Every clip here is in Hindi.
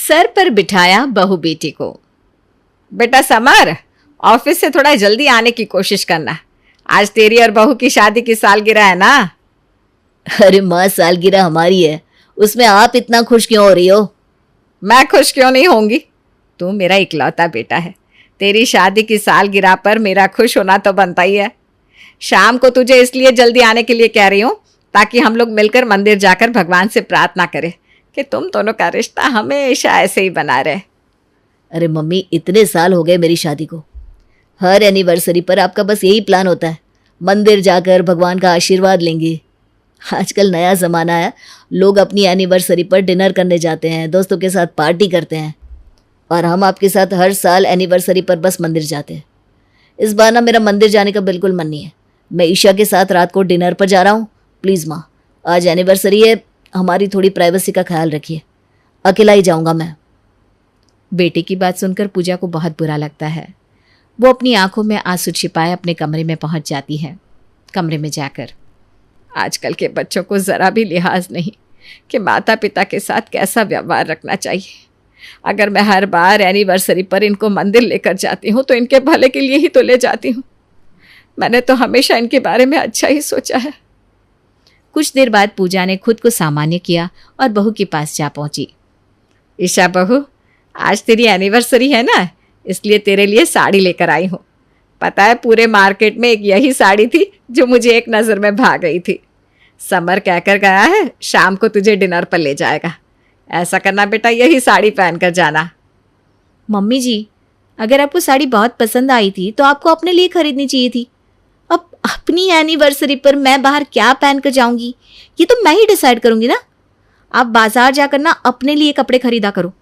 सर पर बिठाया बहू बेटी को। बेटा समर, ऑफिस से थोड़ा जल्दी आने की कोशिश करना। आज तेरी और बहू की शादी की सालगिरह है ना। अरे माँ, सालगिरह हमारी है, उसमें आप इतना खुश क्यों हो रही हो? मैं खुश क्यों नहीं होंगी? तू मेरा इकलौता बेटा है। तेरी शादी की सालगिरह पर मेरा खुश होना तो बनता ही है। शाम को तुझे इसलिए जल्दी आने के लिए कह रही हूँ ताकि हम लोग मिलकर मंदिर जाकर भगवान से प्रार्थना करें कि तुम दोनों का रिश्ता हमेशा ऐसे ही बना रहे। अरे मम्मी, इतने साल हो गए मेरी शादी को, हर एनिवर्सरी पर आपका बस यही प्लान होता है, मंदिर जाकर भगवान का आशीर्वाद लेंगे। आजकल नया ज़माना है, लोग अपनी एनिवर्सरी पर डिनर करने जाते हैं, दोस्तों के साथ पार्टी करते हैं, और हम आपके साथ हर साल एनिवर्सरी पर बस मंदिर जाते हैं। इस बार ना मेरा मंदिर जाने का बिल्कुल मन नहीं है। मैं ईशा के साथ रात को डिनर पर जा रहा हूँ। प्लीज़ माँ, आज एनिवर्सरी है, हमारी थोड़ी प्राइवेसी का ख्याल रखिए। अकेला ही जाऊँगा मैं। बेटे की बात सुनकर पूजा को बहुत बुरा लगता है। वो अपनी आंखों में आंसू छिपाए अपने कमरे में पहुंच जाती है। कमरे में जाकर आजकल के बच्चों को ज़रा भी लिहाज नहीं कि माता पिता के साथ कैसा व्यवहार रखना चाहिए। अगर मैं हर बार एनिवर्सरी पर इनको मंदिर लेकर जाती हूँ तो इनके भले के लिए ही तो ले जाती हूँ। मैंने तो हमेशा इनके बारे में अच्छा ही सोचा है। कुछ देर बाद पूजा ने खुद को सामान्य किया और बहू के पास जा पहुंची। ईशा बहू, आज तेरी एनिवर्सरी है ना, इसलिए तेरे लिए साड़ी लेकर आई हूँ। पता है पूरे मार्केट में एक यही साड़ी थी जो मुझे एक नज़र में भा गई थी। समर कहकर गया है शाम को तुझे डिनर पर ले जाएगा। ऐसा करना बेटा, यही साड़ी पहन कर जाना। मम्मी जी, अगर आपको साड़ी बहुत पसंद आई थी तो आपको अपने लिए खरीदनी चाहिए थी। अब अपनी एनिवर्सरी पर मैं बाहर क्या पहन कर जाऊंगी, ये तो मैं ही डिसाइड करूंगी ना। आप बाजार जाकर ना अपने लिए कपड़े खरीदा करो।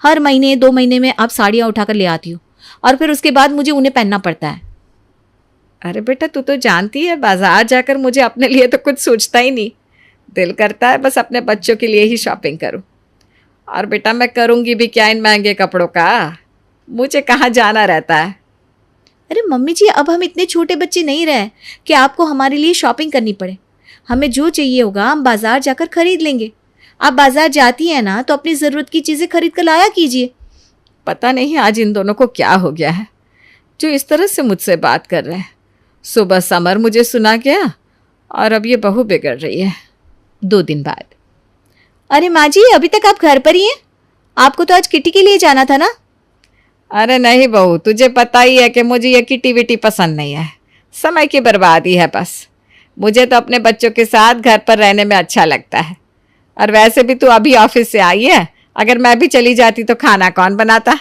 हर महीने 2 महीने में आप साड़ियाँ उठाकर ले आती हो और फिर उसके बाद मुझे उन्हें पहनना पड़ता है। अरे बेटा, तू तो जानती है बाजार जाकर मुझे अपने लिए तो कुछ सोचता ही नहीं। दिल करता है बस अपने बच्चों के लिए ही शॉपिंग करूं। और बेटा मैं करूंगी भी क्या इन महंगे कपड़ों का, मुझे कहाँ जाना रहता है। अरे मम्मी जी, अब हम इतने छोटे बच्चे नहीं रहे कि आपको हमारे लिए शॉपिंग करनी पड़े। हमें जो चाहिए होगा हम बाजार जाकर खरीद लेंगे। आप बाजार जाती हैं ना तो अपनी ज़रूरत की चीज़ें खरीद कर लाया कीजिए। पता नहीं आज इन दोनों को क्या हो गया है जो इस तरह से मुझसे बात कर रहे हैं। सुबह समर मुझे सुना गया और अब ये बहू बिगड़ रही है। 2 दिन बाद। अरे माँ जी, अभी तक आप घर पर ही हैं? आपको तो आज किटी के लिए जाना था ना। अरे नहीं बहू, तुझे पता ही है कि मुझे ये किटी विटी पसंद नहीं है। समय की बर्बादी है बस। मुझे तो अपने बच्चों के साथ घर पर रहने में अच्छा लगता है। और वैसे भी तू अभी ऑफिस से आई है, अगर मैं भी चली जाती तो खाना कौन बनाता।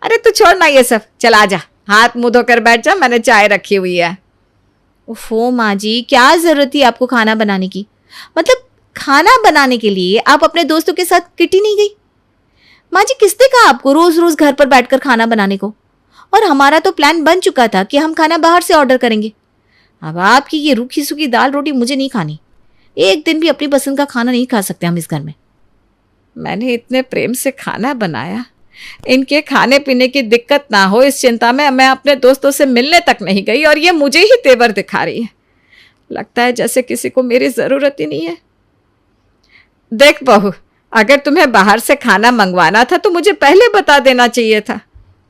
अरे तू छोड़ ना ये सब, चला जा, हाथ मुंह धोकर बैठ जा, मैंने चाय रखी हुई है। ओफो माँ जी, क्या ज़रूरत थी आपको खाना बनाने की? मतलब खाना बनाने के लिए आप अपने दोस्तों के साथ किटी नहीं गई? माँ जी, किसने कहा आपको रोज़ रोज़ घर पर बैठकर खाना बनाने को? और हमारा तो प्लान बन चुका था कि हम खाना बाहर से ऑर्डर करेंगे। अब आपकी ये रूखी सूखी दाल रोटी मुझे नहीं खानी। एक दिन भी अपनी पसंद का खाना नहीं खा सकते हम इस घर में। मैंने इतने प्रेम से खाना बनाया, इनके खाने पीने की दिक्कत ना हो इस चिंता में मैं अपने दोस्तों से मिलने तक नहीं गई और ये मुझे ही तेवर दिखा रही है। लगता है जैसे किसी को मेरी ज़रूरत ही नहीं है। देख बहू, अगर तुम्हें बाहर से खाना मंगवाना था तो मुझे पहले बता देना चाहिए था।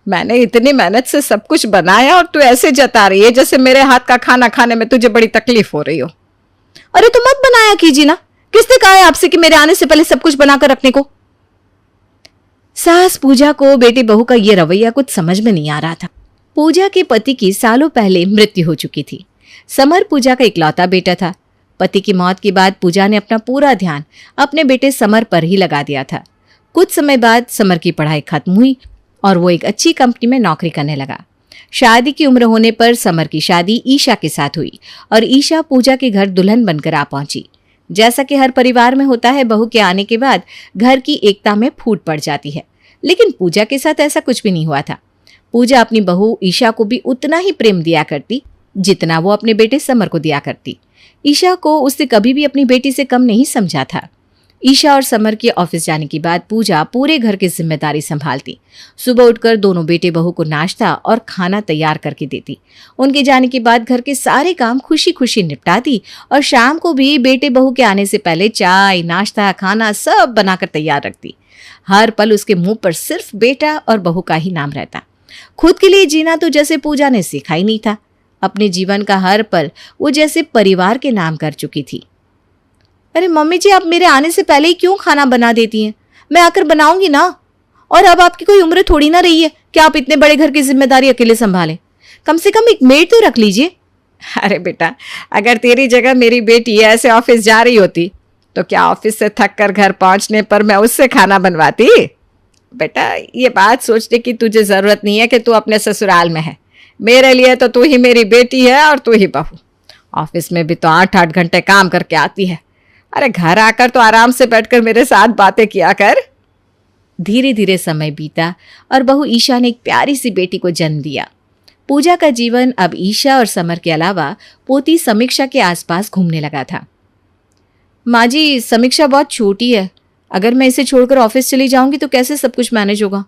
मैंने इतनी मेहनत से सब कुछ बनाया और तू ऐसे जता रही है जैसे मेरे हाथ का खाना खाने में तुझे बड़ी तकलीफ हो रही हो। अरे तो मत बनाया कीजिए ना, किसने कहा है आपसे कि मेरे आने से पहले सब कुछ बनाकर रखने को? सास पूजा को बेटी बहू का ये रवैया कुछ समझ में नहीं आ रहा था। पूजा के पति की सालों पहले मृत्यु हो चुकी थी। समर पूजा का इकलौता बेटा था। पति की मौत के बाद पूजा ने अपना पूरा ध्यान अपने बेटे समर पर ही लगा दिया था। कुछ समय बाद समर की पढ़ाई खत्म हुई और वो एक अच्छी कंपनी में नौकरी करने लगा। शादी की उम्र होने पर समर की शादी ईशा के साथ हुई और ईशा पूजा के घर दुल्हन बनकर आ पहुंची। जैसा कि हर परिवार में होता है, बहू के आने के बाद घर की एकता में फूट पड़ जाती है, लेकिन पूजा के साथ ऐसा कुछ भी नहीं हुआ था। पूजा अपनी बहू ईशा को भी उतना ही प्रेम दिया करती जितना वो अपने बेटे समर को दिया करती। ईशा को उससे कभी भी अपनी बेटी से कम नहीं समझा था। ईशा और समर के ऑफिस जाने के बाद पूजा पूरे घर की जिम्मेदारी संभालती। सुबह उठकर दोनों बेटे बहू को नाश्ता और खाना तैयार करके देती। उनके जाने के बाद घर के सारे काम खुशी खुशी निपटाती और शाम को भी बेटे बहू के आने से पहले चाय नाश्ता खाना सब बनाकर तैयार रखती। हर पल उसके मुंह पर सिर्फ बेटा और बहू का ही नाम रहता। खुद के लिए जीना तो जैसे पूजा ने सीखा ही नहीं था। अपने जीवन का हर पल वो जैसे परिवार के नाम कर चुकी थी। अरे मम्मी जी, आप मेरे आने से पहले ही क्यों खाना बना देती हैं? मैं आकर बनाऊंगी ना। और अब आपकी कोई उम्र थोड़ी ना रही है कि आप इतने बड़े घर की जिम्मेदारी अकेले संभालें। कम से कम एक मेड तो रख लीजिए। अरे बेटा, अगर तेरी जगह मेरी बेटी ऐसे ऑफिस जा रही होती तो क्या ऑफिस से थक कर घर पहुंचने पर मैं उससे खाना बनवाती? बेटा, ये बात सोचने की तुझे जरूरत नहीं है कि तू अपने ससुराल में है। मेरे लिए तो तू ही मेरी बेटी है और तू ही बहू। ऑफिस में भी तो 8-8 घंटे काम करके आती है। अरे घर आकर तो आराम से बैठकर मेरे साथ बातें किया कर। धीरे धीरे समय बीता और बहू ईशा ने एक प्यारी सी बेटी को जन्म दिया। पूजा का जीवन अब ईशा और समर के अलावा पोती समीक्षा के आसपास घूमने लगा था। माँ जी, समीक्षा बहुत छोटी है। अगर मैं इसे छोड़कर ऑफिस चली जाऊंगी तो कैसे सब कुछ मैनेज होगा?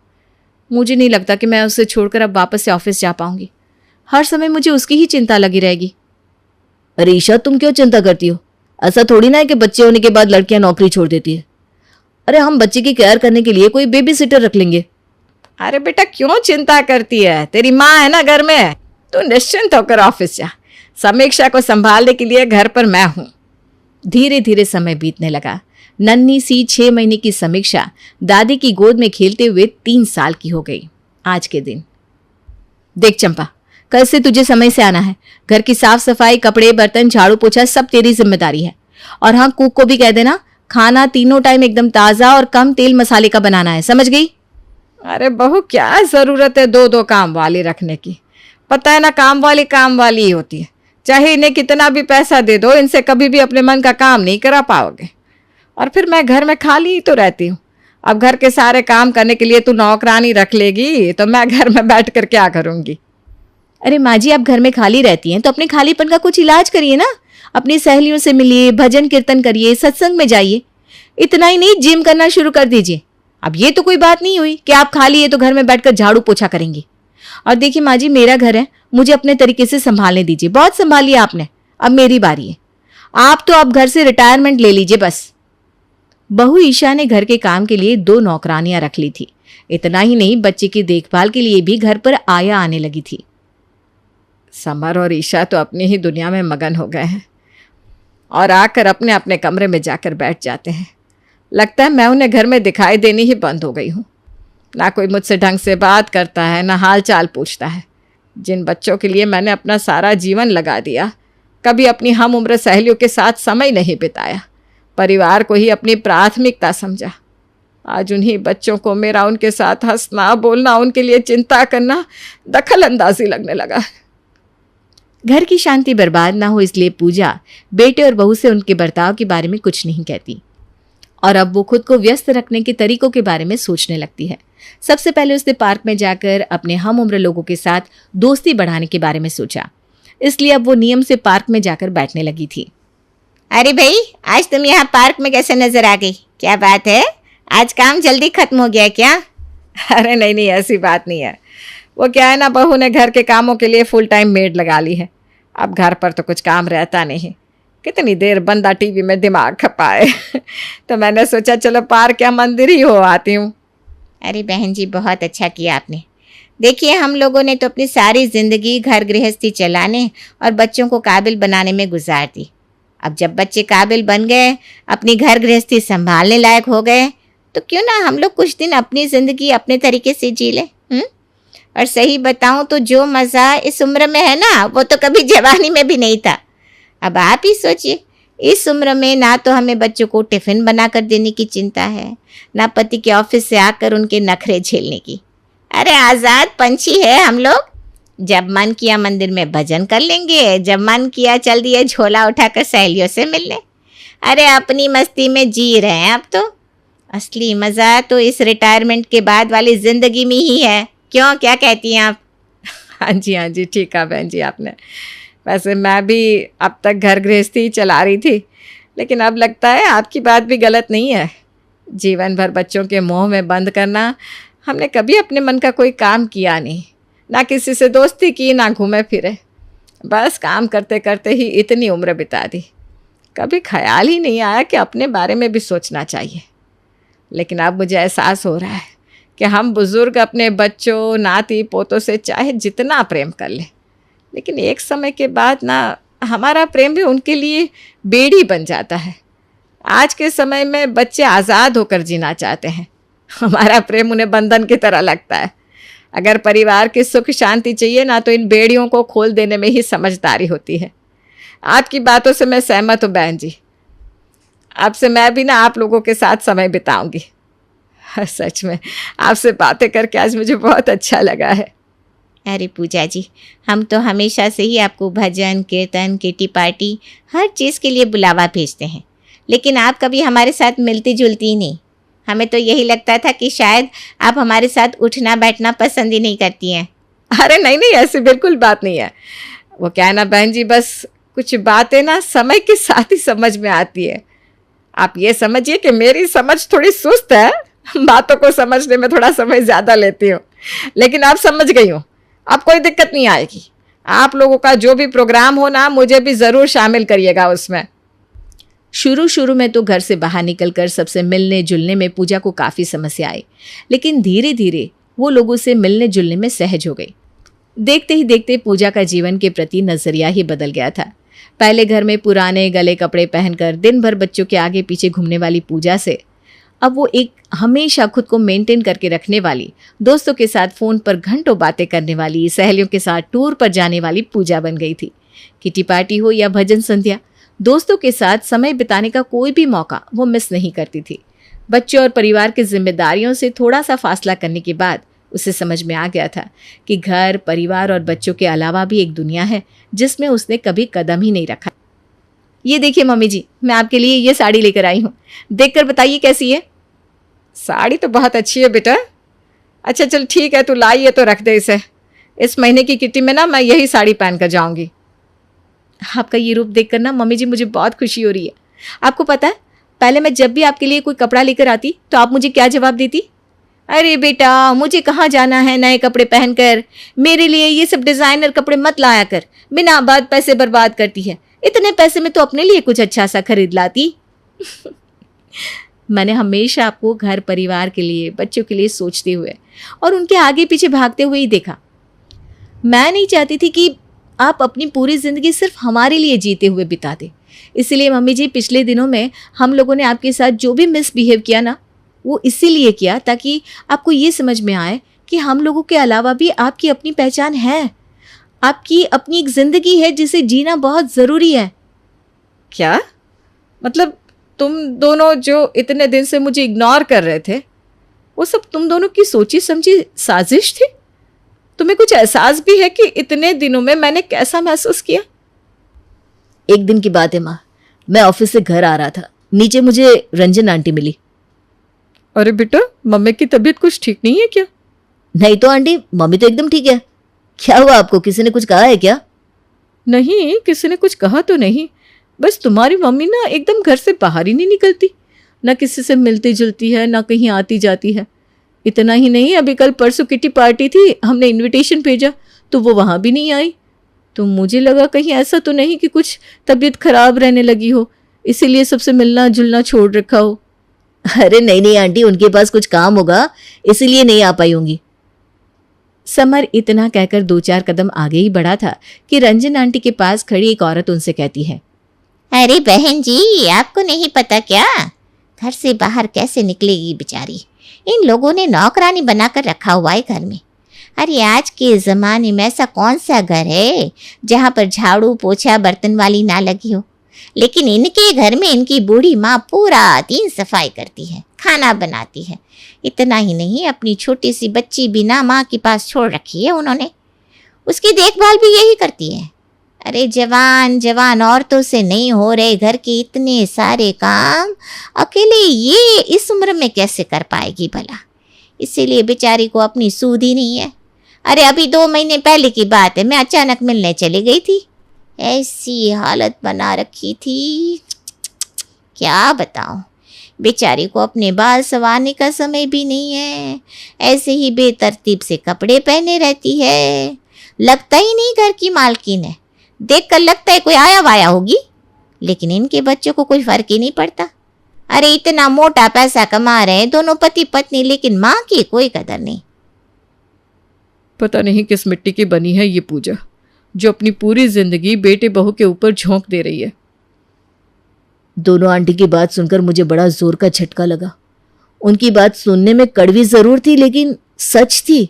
मुझे नहीं लगता कि मैं उसे छोड़कर अब वापस से ऑफिस जा पाऊंगी। हर समय मुझे उसकी ही चिंता लगी रहेगी। अरे ईशा, तुम क्यों चिंता करती हो? ऐसा थोड़ी ना है कि बच्चे होने के बाद लड़कियां नौकरी छोड़ देती है। अरे हम बच्चे की केयर करने के लिए कोई बेबी सिटर रख लेंगे। अरे बेटा, क्यों चिंता करती है? तेरी माँ है ना घर में। तू निश्चिंत होकर ऑफिस जा। समीक्षा को संभालने के लिए घर पर मैं हूं। धीरे धीरे समय बीतने लगा। नन्ही सी 6 महीने की समीक्षा दादी की गोद में खेलते हुए 3 साल की हो गई आज के दिन। देख चंपा, कल से तुझे समय से आना है। घर की साफ सफाई, कपड़े, बर्तन, झाड़ू पोछा सब तेरी जिम्मेदारी है। और हाँ, कुक को भी कह देना खाना तीनों टाइम एकदम ताज़ा और कम तेल मसाले का बनाना है, समझ गई? अरे बहू, क्या जरूरत है 2-2 काम वाली रखने की? पता है ना, काम वाली ही होती है। चाहे इन्हें कितना भी पैसा दे दो, इनसे कभी भी अपने मन का काम नहीं करा पाओगे। और फिर मैं घर में खाली ही तो रहती हूँ। अब घर के सारे काम करने के लिए तू नौकरानी रख लेगी तो मैं घर में बैठ कर क्या करूँगी? अरे माँ जी, आप घर में खाली रहती हैं तो अपने खालीपन का कुछ इलाज करिए ना। अपनी सहेलियों से मिलिए, भजन कीर्तन करिए, सत्संग में जाइए। इतना ही नहीं, जिम करना शुरू कर दीजिए। अब ये तो कोई बात नहीं हुई कि आप खाली है तो घर में बैठकर झाड़ू पोछा करेंगी। और देखिए माँ जी, मेरा घर है, मुझे अपने तरीके से संभालने दीजिए। बहुत संभाल लिया आपने, अब मेरी बारी है। आप तो अब घर से रिटायरमेंट ले लीजिए बस। बहू ईशा ने घर के काम के लिए 2 नौकरानियां रख ली थी। इतना ही नहीं, बच्चे की देखभाल के लिए भी घर पर आया आने लगी थी। समर और ईशा तो अपनी ही दुनिया में मगन हो गए हैं और आकर अपने अपने कमरे में जाकर बैठ जाते हैं। लगता है मैं उन्हें घर में दिखाई देनी ही बंद हो गई हूँ। ना कोई मुझसे ढंग से बात करता है, ना हाल चाल पूछता है। जिन बच्चों के लिए मैंने अपना सारा जीवन लगा दिया, कभी अपनी हम उम्र सहेलियों के साथ समय नहीं बिताया, परिवार को ही अपनी प्राथमिकता समझा। आज उन्हीं बच्चों को मेरा उनके साथ हंसना, बोलना, उनके लिए चिंता करना दखल अंदाजी लगने लगा। घर की शांति बर्बाद ना हो इसलिए पूजा बेटे और बहू से उनके बर्ताव के बारे में कुछ नहीं कहती और अब वो खुद को व्यस्त रखने के तरीकों के बारे में सोचने लगती है। सबसे पहले उसने पार्क में जाकर अपने हम उम्र लोगों के साथ दोस्ती बढ़ाने के बारे में सोचा, इसलिए अब वो नियम से पार्क में जाकर बैठने लगी थी। अरे भाई, आज तुम यहाँ पार्क में कैसे नजर आ गई? क्या बात है, आज काम जल्दी खत्म हो गया क्या? अरे नहीं, ऐसी बात नहीं है। वो क्या है ना, बहू ने घर के कामों के लिए फुल टाइम मेड लगा ली है। अब घर पर तो कुछ काम रहता नहीं। कितनी देर बंदा टीवी में दिमाग खपाए तो मैंने सोचा चलो पार्क या मंदिर ही हो आती हूँ। अरे बहन जी, बहुत अच्छा किया आपने। देखिए, हम लोगों ने तो अपनी सारी ज़िंदगी घर गृहस्थी चलाने और बच्चों को काबिल बनाने में गुजार दी। अब जब बच्चे काबिल बन गए, अपनी घर गृहस्थी संभालने लायक हो गए, तो क्यों ना हम लोग कुछ दिन अपनी ज़िंदगी अपने तरीके से जी लें। और सही बताऊं तो जो मज़ा इस उम्र में है ना, वो तो कभी जवानी में भी नहीं था। अब आप ही सोचिए, इस उम्र में ना तो हमें बच्चों को टिफ़िन बना कर देने की चिंता है, ना पति के ऑफिस से आकर उनके नखरे झेलने की। अरे आज़ाद पंछी है हम लोग। जब मन किया मंदिर में भजन कर लेंगे, जब मन किया चल दिए झोला उठाकर सहेलियों से मिलने। अरे अपनी मस्ती में जी रहे हैं अब तो। असली मज़ा तो इस रिटायरमेंट के बाद वाली ज़िंदगी में ही है। क्यों, क्या कहती हैं आप? हाँ जी, ठीक कहा बहन जी आपने। वैसे मैं भी अब तक घर गृहस्थी ही चला रही थी, लेकिन अब लगता है आपकी बात भी गलत नहीं है। जीवन भर बच्चों के मोह में बंद करना, हमने कभी अपने मन का कोई काम किया नहीं, ना किसी से दोस्ती की, ना घूमे फिरे। बस काम करते करते ही इतनी उम्र बिता दी। कभी ख्याल ही नहीं आया कि अपने बारे में भी सोचना चाहिए। लेकिन अब मुझे एहसास हो रहा है कि हम बुज़ुर्ग अपने बच्चों नाती पोतों से चाहे जितना प्रेम कर लें, लेकिन एक समय के बाद ना हमारा प्रेम भी उनके लिए बेड़ी बन जाता है। आज के समय में बच्चे आज़ाद होकर जीना चाहते हैं, हमारा प्रेम उन्हें बंधन की तरह लगता है। अगर परिवार की सुख शांति चाहिए ना, तो इन बेड़ियों को खोल देने में ही समझदारी होती है। आपकी बातों से मैं सहमत हूँ बहन जी। अब से मैं भी ना आप लोगों के साथ समय बिताऊंगी। सच में आपसे बातें करके आज मुझे बहुत अच्छा लगा है। अरे पूजा जी, हम तो हमेशा से ही आपको भजन कीर्तन किटी पार्टी हर चीज़ के लिए बुलावा भेजते हैं, लेकिन आप कभी हमारे साथ मिलती जुलती ही नहीं। हमें तो यही लगता था कि शायद आप हमारे साथ उठना बैठना पसंद ही नहीं करती हैं। अरे नहीं नहीं, ऐसी बिल्कुल बात नहीं है। वो क्या है ना बहन जी, बस कुछ बातें ना समय के साथ ही समझ में आती है। आप ये समझिए कि मेरी समझ थोड़ी सुस्त है, बातों को समझने में थोड़ा समय ज़्यादा लेती हूँ, लेकिन आप समझ गई हो, अब कोई दिक्कत नहीं आएगी। आप लोगों का जो भी प्रोग्राम हो ना, मुझे भी ज़रूर शामिल करिएगा उसमें। शुरू शुरू में तो घर से बाहर निकलकर सबसे मिलने जुलने में पूजा को काफ़ी समस्या आई, लेकिन धीरे धीरे वो लोगों से मिलने जुलने में सहज हो गई। देखते ही देखते पूजा का जीवन के प्रति नज़रिया ही बदल गया था। पहले घर में पुराने गले कपड़े पहनकर दिन भर बच्चों के आगे पीछे घूमने वाली पूजा से अब वो एक हमेशा खुद को मेंटेन करके रखने वाली, दोस्तों के साथ फ़ोन पर घंटों बातें करने वाली, सहेलियों के साथ टूर पर जाने वाली पूजा बन गई थी। किटी पार्टी हो या भजन संध्या, दोस्तों के साथ समय बिताने का कोई भी मौका वो मिस नहीं करती थी। बच्चों और परिवार की जिम्मेदारियों से थोड़ा सा फासला करने के बाद उसे समझ में आ गया था कि घर परिवार और बच्चों के अलावा भी एक दुनिया है जिसमें उसने कभी कदम ही नहीं रखा। ये देखिए मम्मी जी, मैं आपके लिए ये साड़ी लेकर आई हूँ, देखकर बताइए कैसी है। साड़ी तो बहुत अच्छी है बेटा। अच्छा चल ठीक है, तू लाई है तो रख दे इसे। इस महीने की किटी में ना मैं यही साड़ी पहन कर जाऊंगी। आपका ये रूप देखकर ना मम्मी जी मुझे बहुत खुशी हो रही है। आपको पता है, पहले मैं जब भी आपके लिए कोई कपड़ा लेकर आती तो आप मुझे क्या जवाब देती? अरे बेटा, मुझे कहाँ जाना है नए कपड़े पहनकर, मेरे लिए ये सब डिज़ाइनर कपड़े मत लाया कर, बिना बात पैसे बर्बाद करती है, इतने पैसे में तो अपने लिए कुछ अच्छा सा खरीद लाती। मैंने हमेशा आपको घर परिवार के लिए बच्चों के लिए सोचते हुए और उनके आगे पीछे भागते हुए ही देखा। मैं नहीं चाहती थी कि आप अपनी पूरी ज़िंदगी सिर्फ हमारे लिए जीते हुए बिता दें। इसलिए मम्मी जी, पिछले दिनों में हम लोगों ने आपके साथ जो भी मिसबिहेव किया ना, वो इसीलिए किया ताकि आपको ये समझ में आए कि हम लोगों के अलावा भी आपकी अपनी पहचान है, आपकी अपनी एक ज़िंदगी है जिसे जीना बहुत ज़रूरी है। क्या मतलब तुम दोनों जो इतने दिन से मुझे इग्नोर कर रहे थे, वो सब तुम दोनों की सोची समझी साजिश थी? तुम्हें कुछ एहसास भी है कि इतने दिनों में मैंने कैसा महसूस किया? एक दिन की बात है माँ, मैं ऑफिस से घर आ रहा था, नीचे मुझे रंजन आंटी मिली। अरे बेटा, मम्मी की तबीयत कुछ ठीक नहीं है क्या? नहीं तो आंटी, मम्मी तो एकदम ठीक है। क्या हुआ आपको, किसी ने कुछ कहा है क्या? नहीं, किसी ने कुछ कहा तो नहीं, बस तुम्हारी मम्मी ना एकदम घर से बाहर ही नहीं निकलती, ना किसी से मिलती जुलती है, ना कहीं आती जाती है। इतना ही नहीं, अभी कल परसों किटी पार्टी थी, हमने इनविटेशन भेजा तो वो वहाँ भी नहीं आई। तो मुझे लगा कहीं ऐसा तो नहीं कि कुछ तबीयत खराब रहने लगी हो, इसीलिए सबसे मिलना जुलना छोड़ रखा हो। अरे नहीं नहीं आंटी, उनके पास कुछ काम होगा इसीलिए नहीं आ पाई होंगी। समर इतना कहकर 2-4 कदम आगे ही बढ़ा था कि रंजन आंटी के पास खड़ी एक औरत उनसे कहती है, अरे बहन जी, आपको नहीं पता क्या, घर से बाहर कैसे निकलेगी बेचारी, इन लोगों ने नौकरानी बनाकर रखा हुआ है घर में। अरे आज के ज़माने में ऐसा कौन सा घर है जहाँ पर झाड़ू पोछा बर्तन वाली ना लगी हो, लेकिन इनके घर में इनकी बूढ़ी माँ पूरा दिन सफाई करती है, खाना बनाती है। इतना ही नहीं, अपनी छोटी सी बच्ची भी ना माँ के पास छोड़ रखी है उन्होंने, उसकी देखभाल भी यही करती है। अरे जवान जवान औरतों से नहीं हो रहे घर के इतने सारे काम, अकेले ये इस उम्र में कैसे कर पाएगी भला, इसीलिए बेचारी को अपनी सूध ही नहीं है। अरे अभी 2 महीने पहले की बात है, मैं अचानक मिलने चली गई थी, ऐसी हालत बना रखी थी, क्या बताऊं। बेचारी को अपने बाल संवारने का समय भी नहीं है, ऐसे ही बेतरतीब से कपड़े पहने रहती है, लगता ही नहीं घर की मालकिन है, देखकर लगता है कोई आया वाया होगी, लेकिन इनके बच्चों को कोई फर्क ही नहीं पड़ता। अरे इतना मोटा पैसा कमा रहे हैं दोनों पति पत्नी, लेकिन माँ की कोई कदर नहीं। पता नहीं किस मिट्टी की बनी है ये पूजा, जो अपनी पूरी जिंदगी बेटे बहू के ऊपर झोंक दे रही है। दोनों आंटी की बात सुनकर मुझे बड़ा जोर का झटका लगा। उनकी बात सुनने में कड़वी जरूर थी, लेकिन सच थी।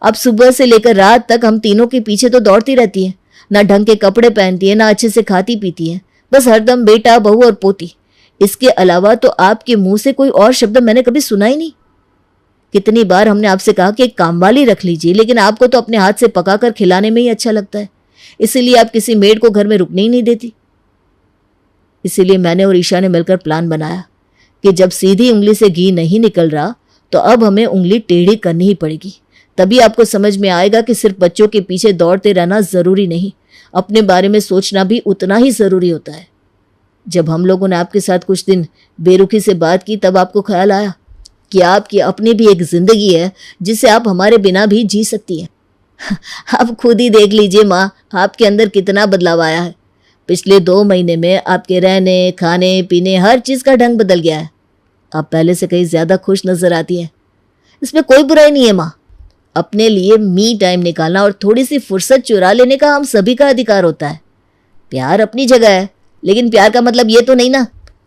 अब सुबह से लेकर रात तक हम तीनों के पीछे तो दौड़ती रहती है, ना ढंग के कपड़े पहनती है, ना अच्छे से खाती पीती है, बस हरदम बेटा बहू और पोती। इसके अलावा तो आपके मुंह से कोई और शब्द मैंने कभी सुना ही नहीं। कितनी बार हमने आपसे कहा कि एक कामवाली रख लीजिए, लेकिन आपको तो अपने हाथ से पकाकर खिलाने में ही अच्छा लगता है, इसीलिए आप किसी मेड को घर में रुकने ही नहीं देती। इसीलिए मैंने और ईशा ने मिलकर प्लान बनाया कि जब सीधी उंगली से घी नहीं निकल रहा तो अब हमें उंगली टेढ़ी करनी ही पड़ेगी। तभी आपको समझ में आएगा कि सिर्फ बच्चों के पीछे दौड़ते रहना जरूरी नहीं, अपने बारे में सोचना भी उतना ही जरूरी होता है। जब हम लोगों ने आपके साथ कुछ दिन बेरुखी से बात की, तब आपको ख्याल आया कि आपकी अपनी भी एक जिंदगी है जिसे आप हमारे बिना भी जी सकती हैं। आप खुद ही देख लीजिए माँ, आपके अंदर कितना बदलाव आया है। पिछले 2 महीने में आपके रहने खाने पीने हर चीज़ का ढंग बदल गया है। आप पहले से कहीं ज़्यादा खुश नजर आती हैं। इसमें कोई बुराई नहीं है माँ। अपने लिए मी टाइम निकालना और थोड़ी सी फुर्सत चुरा लेने का हम सभी का अधिकार होता है। प्यार अपनी जगह है, लेकिन प्यार का मतलब ये तो नहीं ना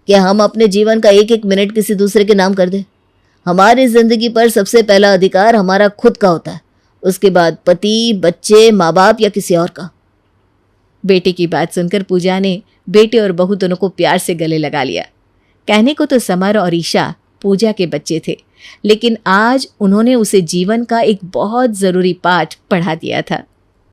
कि हम अपने जीवन का एक एक मिनट किसी दूसरे के नाम कर दें। हमारी जिंदगी पर सबसे पहला अधिकार हमारा खुद का होता है, उसके बाद पति, बच्चे, माँ बाप या किसी और का। बेटे की बात सुनकर पूजा ने बेटे और बहू दोनों को प्यार से गले लगा लिया। कहने को तो समर और ईशा पूजा के बच्चे थे, लेकिन आज उन्होंने उसे जीवन का एक बहुत ज़रूरी पाठ पढ़ा दिया था।